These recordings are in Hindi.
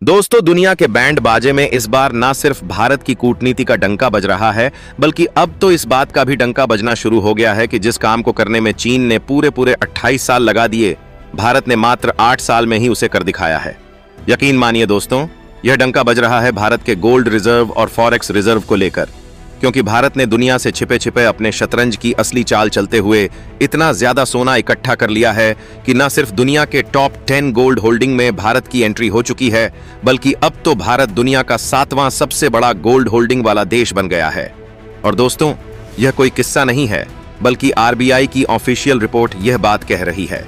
दोस्तों, दुनिया के बैंड बाजे में इस बार ना सिर्फ भारत की कूटनीति का डंका बज रहा है, बल्कि अब तो इस बात का भी डंका बजना शुरू हो गया है कि जिस काम को करने में चीन ने पूरे 28 साल लगा दिए, भारत ने मात्र 8 साल में ही उसे कर दिखाया है। यकीन मानिए दोस्तों, यह डंका बज रहा है भारत के गोल्ड रिजर्व और फॉरेक्स रिजर्व को लेकर, क्योंकि भारत ने दुनिया से छिपे छिपे अपने शतरंज की असली चाल चलते हुए इतना ज्यादा सोना इकट्ठा कर लिया है कि न सिर्फ दुनिया के टॉप 10 गोल्ड होल्डिंग में भारत की एंट्री हो चुकी है, बल्कि अब तो भारत दुनिया का 7वां सबसे बड़ा गोल्ड होल्डिंग वाला देश बन गया है। और दोस्तों, यह कोई किस्सा नहीं है, बल्कि आरबीआई की ऑफिशियल रिपोर्ट यह बात कह रही है।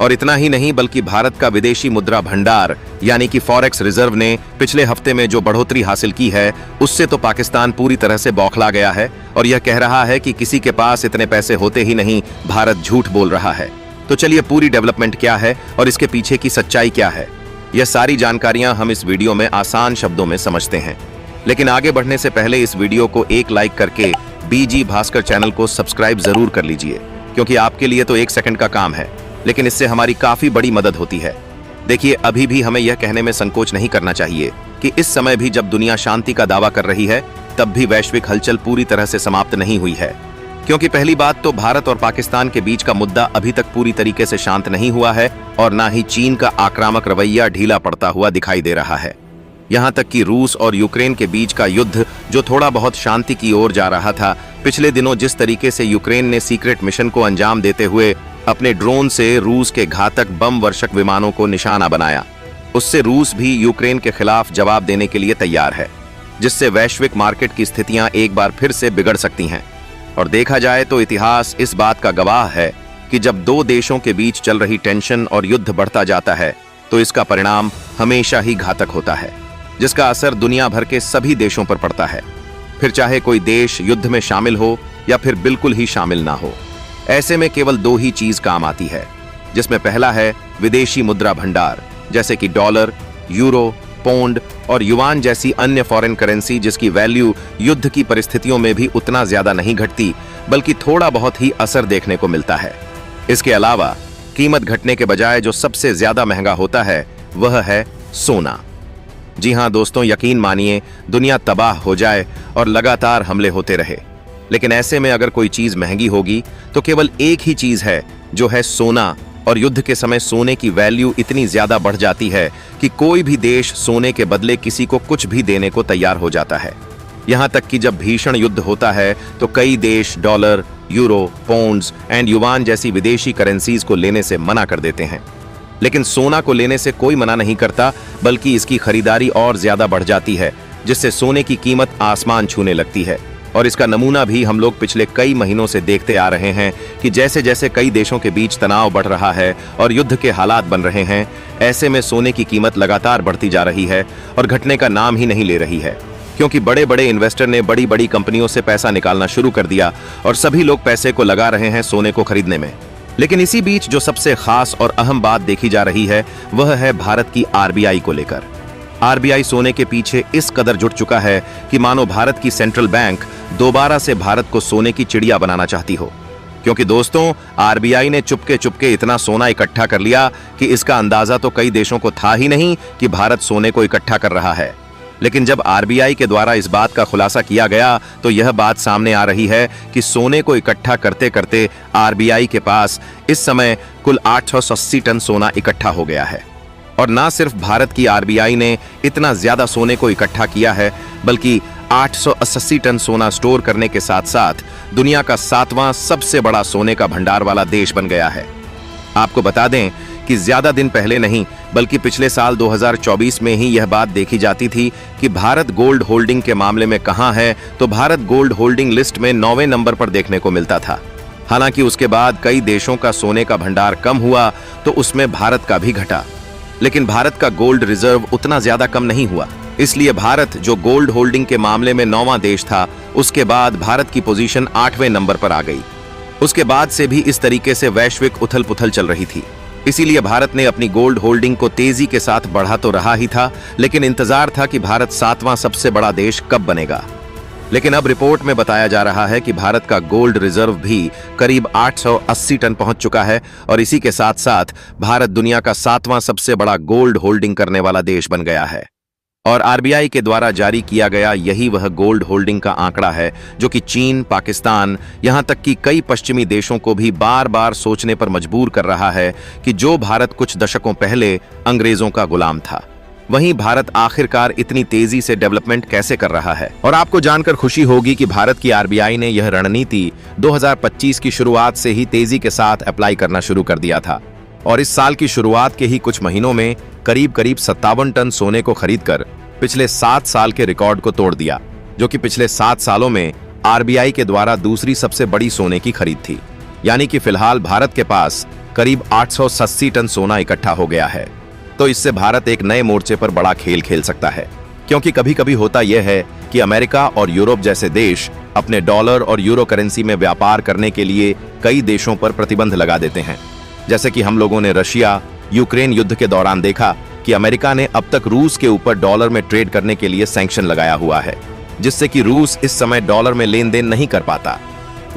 और इतना ही नहीं, बल्कि भारत का विदेशी मुद्रा भंडार यानी कि फॉरेक्स रिजर्व ने पिछले हफ्ते में जो बढ़ोतरी हासिल की है, उससे तो पाकिस्तान पूरी तरह से बौखला गया है और यह कह रहा है कि किसी के पास इतने पैसे होते ही नहीं, भारत झूठ बोल रहा है। तो चलिए, पूरी डेवलपमेंट क्या है और इसके पीछे की सच्चाई क्या है, यह सारी जानकारियां हम इस वीडियो में आसान शब्दों में समझते हैं। लेकिन आगे बढ़ने से पहले इस वीडियो को एक लाइक करके बीजी भास्कर चैनल को सब्सक्राइब जरूर कर लीजिए, क्योंकि आपके लिए तो 1 सेकंड का काम है, लेकिन इससे हमारी काफी बड़ी मदद होती है। देखिए, अभी भी हमें यह कहने में संकोच नहीं करना चाहिए कि इस समय भी जब दुनिया शांति का दावा कर रही है, तब भी वैश्विक हलचल पूरी तरह से समाप्त नहीं हुई है। क्योंकि पहली बात तो भारत और पाकिस्तान के बीच का मुद्दा अभी तक पूरी तरीके से शांत नहीं हुआ है और ना ही चीन का आक्रामक रवैया ढीला पड़ता हुआ दिखाई दे रहा है। यहाँ तक कि रूस और यूक्रेन के बीच का युद्ध, जो थोड़ा बहुत शांति की ओर जा रहा था, पिछले दिनों जिस तरीके से यूक्रेन ने सीक्रेट मिशन को अंजाम देते हुए अपने ड्रोन से रूस के घातक बम वर्षक विमानों को निशाना बनाया, उससे रूस भी यूक्रेन के खिलाफ जवाब देने के लिए तैयार है, जिससे वैश्विक मार्केट की स्थितियां एक बार फिर से बिगड़ सकती हैं। और देखा जाए तो इतिहास इस बात का गवाह है कि जब 2 देशों के बीच चल रही टेंशन और युद्ध बढ़ता जाता है, तो इसका परिणाम हमेशा ही घातक होता है, जिसका असर दुनिया भर के सभी देशों पर पड़ता है, फिर चाहे कोई देश युद्ध में शामिल हो या फिर बिल्कुल ही शामिल ना हो। ऐसे में केवल 2 ही चीज काम आती है, जिसमें पहला है विदेशी मुद्रा भंडार, जैसे कि डॉलर, यूरो, पौंड और युआन जैसी अन्य फॉरेन करेंसी, जिसकी वैल्यू युद्ध की परिस्थितियों में भी उतना ज्यादा नहीं घटती, बल्कि थोड़ा बहुत ही असर देखने को मिलता है। इसके अलावा कीमत घटने के बजाय जो सबसे ज्यादा महंगा होता है, वह है सोना। जी हाँ दोस्तों, यकीन मानिए, दुनिया तबाह हो जाए और लगातार हमले होते रहे, लेकिन ऐसे में अगर कोई चीज महंगी होगी तो केवल एक ही चीज है, जो है सोना। और युद्ध के समय सोने की वैल्यू इतनी ज्यादा बढ़ जाती है कि कोई भी देश सोने के बदले किसी को कुछ भी देने को तैयार हो जाता है। यहां तक कि जब भीषण युद्ध होता है तो कई देश dollar, euro, pounds and yuan जैसी विदेशी करेंसीज को लेने से मना कर देते हैं। लेकिन सोना को लेने से कोई मना नहीं करता, बल्कि इसकी खरीदारी और ज्यादा बढ़ जाती है, जिससे सोने की कीमत आसमान छूने लगती है। और इसका नमूना भी हम लोग पिछले कई महीनों से देखते आ रहे हैं कि जैसे जैसे कई देशों के बीच तनाव बढ़ रहा है और युद्ध के हालात बन रहे हैं, ऐसे में सोने की कीमत लगातार बढ़ती जा रही है और घटने का नाम ही नहीं ले रही है, क्योंकि बड़े बड़े इन्वेस्टर ने बड़ी बड़ी कंपनियों से पैसा निकालना शुरू कर दिया और सभी लोग पैसे को लगा रहे हैं सोने को खरीदने में। लेकिन इसी बीच जो सबसे खास और अहम बात देखी जा रही है, वह है भारत की आरबीआई को लेकर। आरबीआई सोने के पीछे इस कदर जुट चुका है कि मानो भारत की सेंट्रल बैंक दोबारा से भारत को सोने की चिड़िया बनाना चाहती हो। क्योंकि दोस्तों, आरबीआई ने चुपके चुपके इतना सोना इकट्ठा कर लिया कि इसका अंदाजा तो कई देशों को था ही नहीं कि भारत सोने को इकट्ठा कर रहा है। लेकिन जब आरबीआई के द्वारा इस बात का खुलासा किया गया, तो यह बात सामने आ रही है कि सोने को इकट्ठा करते करते आरबीआई के पास इस समय कुल 880 टन सोना इकट्ठा हो गया है। और ना सिर्फ भारत की आरबीआई ने इतना ज्यादा सोने को इकट्ठा किया है, बल्कि 880 टन सोना स्टोर करने के साथ साथ दुनिया का 7वां सबसे बड़ा सोने का भंडार वाला देश बन गया है। आपको बता दें कि ज्यादा दिन पहले नहीं, बल्कि पिछले साल 2024 में ही यह बात देखी जाती थी कि भारत गोल्ड होल्डिंग के मामले में कहां है, तो भारत गोल्ड होल्डिंग लिस्ट में 9वें नंबर पर देखने को मिलता था। हालांकि उसके बाद कई देशों का सोने का भंडार कम हुआ, तो उसमें भारत का भी घटा। लेकिन भारत का गोल्ड रिजर्व उतना ज्यादा कम नहीं हुआ, इसलिए भारत, जो गोल्ड होल्डिंग के मामले में 9वां देश था, उसके बाद भारत की पोजीशन 8वें नंबर पर आ गई। उसके बाद से भी इस तरीके से वैश्विक उथल पुथल चल रही थी। इसीलिए भारत ने अपनी गोल्ड होल्डिंग को तेजी के साथ बढ़ा तो रहा ही था, लेकिन इंतजार था कि भारत 7वां सबसे बड़ा देश कब बनेगा। लेकिन अब रिपोर्ट में बताया जा रहा है कि भारत का गोल्ड रिजर्व भी करीब 880 टन पहुंच चुका है और इसी के साथ साथ भारत दुनिया का 7वां सबसे बड़ा गोल्ड होल्डिंग करने वाला देश बन गया है। और आरबीआई के द्वारा जारी किया गया यही वह गोल्ड होल्डिंग का आंकड़ा है जो कि चीन, पाकिस्तान, यहां तक कि कई पश्चिमी देशों को भी बार बार सोचने पर मजबूर कर रहा है कि जो भारत कुछ दशकों पहले अंग्रेजों का गुलाम था, वहीं भारत आखिरकार इतनी तेजी से डेवलपमेंट कैसे कर रहा है। और आपको जानकर खुशी होगी कि भारत की आरबीआई ने यह रणनीति 2025 की शुरुआत से ही तेजी के साथ अप्लाई करना शुरू कर दिया था और इस साल की शुरुआत के ही कुछ महीनों में करीब 57 टन सोने को खरीदकर पिछले 7 साल के रिकॉर्ड को तोड़ दिया, जो कि पिछले 7 सालों में आरबीआई के द्वारा दूसरी सबसे बड़ी सोने की खरीद थी। यानी कि फिलहाल भारत के पास करीब 880 टन सोना इकट्ठा हो गया है। तो इससे भारत एक नए मोर्चे पर बड़ा खेल खेल सकता है, क्योंकि कभी कभी होता यह है कि अमेरिका और यूरोप जैसे देश अपने डॉलर और यूरो करेंसी में व्यापार करने के लिए कई देशों पर प्रतिबंध लगा देते हैं। जैसे कि हम लोगों ने रशिया यूक्रेन युद्ध के दौरान देखा कि अमेरिका ने अब तक रूस के ऊपर डॉलर में ट्रेड करने के लिए सैंक्शन लगाया हुआ है, जिससे कि रूस इस समय डॉलर में लेन देन नहीं कर पाता।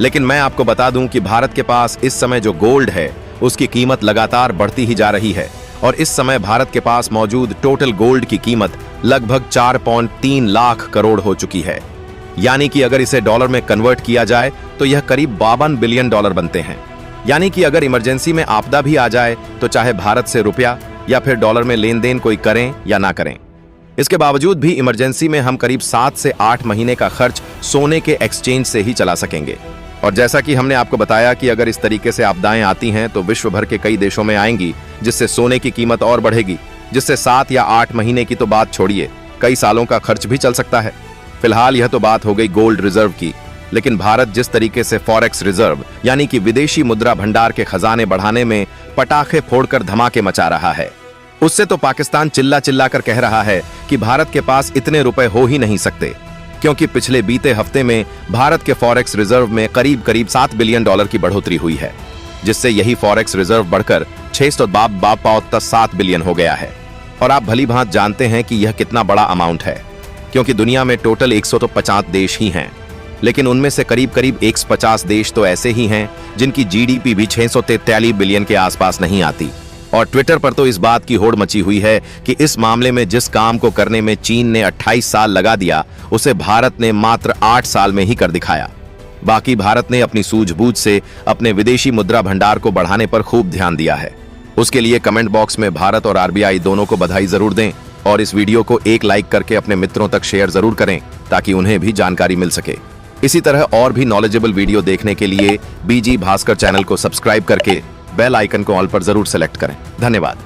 लेकिन मैं आपको बता दूं कि भारत के पास इस समय जो गोल्ड है उसकी कीमत लगातार बढ़ती ही जा रही है और इस समय भारत के पास मौजूद टोटल गोल्ड की कीमत लगभग 4.3 लाख करोड़ हो चुकी है। यानी कि अगर इसे डॉलर में कन्वर्ट किया जाए तो यह करीब 52 बिलियन डॉलर बनते हैं। यानी कि अगर इमरजेंसी में आपदा भी आ जाए तो चाहे भारत से रुपया या फिर डॉलर में लेन देन कोई करें या ना करें, इसके बावजूद भी इमरजेंसी में हम करीब 7 से 8 महीने का खर्च सोने के एक्सचेंज से ही चला सकेंगे। और जैसा कि हमने आपको बताया कि अगर इस तरीके से आपदाएं आती हैं तो विश्व भर के कई देशों में आएंगी, जिससे सोने की कीमत और बढ़ेगी, जिससे 7 या 8 महीने की तो बात छोड़िए, कई सालों का खर्च भी चल सकता है। फिलहाल यह तो बात हो गई गोल्ड रिजर्व की, लेकिन भारत जिस तरीके से फॉरेक्स रिजर्व यानी कि विदेशी मुद्रा भंडार के खजाने बढ़ाने में पटाखे फोड़कर धमाके मचा रहा है, उससे तो पाकिस्तान चिल्ला चिल्ला कर कह रहा है कि भारत के पास इतने रुपए हो ही नहीं सकते, क्योंकि पिछले बीते हफ्ते में भारत के फॉरेक्स रिजर्व में करीब 7 बिलियन डॉलर की बढ़ोतरी हुई है, जिससे यही फॉरेक्स रिजर्व बढ़कर 657 बिलियन हो गया है। और आप भली भांत जानते हैं कि यह कितना बड़ा अमाउंट है, क्योंकि दुनिया में टोटल 150 देश ही हैं, लेकिन उनमें से करीब 150 देश तो ऐसे ही हैं जिनकी जीडीपी भी 643 बिलियन के आसपास नहीं आती। और ट्विटर पर तो इस बात की होड़ मची हुई है कि इस मामले में जिस काम को करने में चीन ने 28 साल लगा दिया, उसे भारत ने मात्र 8 साल में ही कर दिखाया। बाकी भारत ने अपनी सूझबूझ से अपने विदेशी मुद्रा भंडार को बढ़ाने पर खूब ध्यान दिया है। उसके लिए कमेंट बॉक्स में भारत और आरबीआई दोनों को बधाई जरूर दें और इस वीडियो को एक लाइक करके अपने मित्रों तक शेयर जरूर करें ताकि उन्हें भी जानकारी मिल सके। इसी तरह और भी नॉलेजेबल वीडियो देखने के लिए बीजी भास्कर चैनल को सब्सक्राइब करके बेल आइकन को ऑल पर जरूर सेलेक्ट करें। धन्यवाद।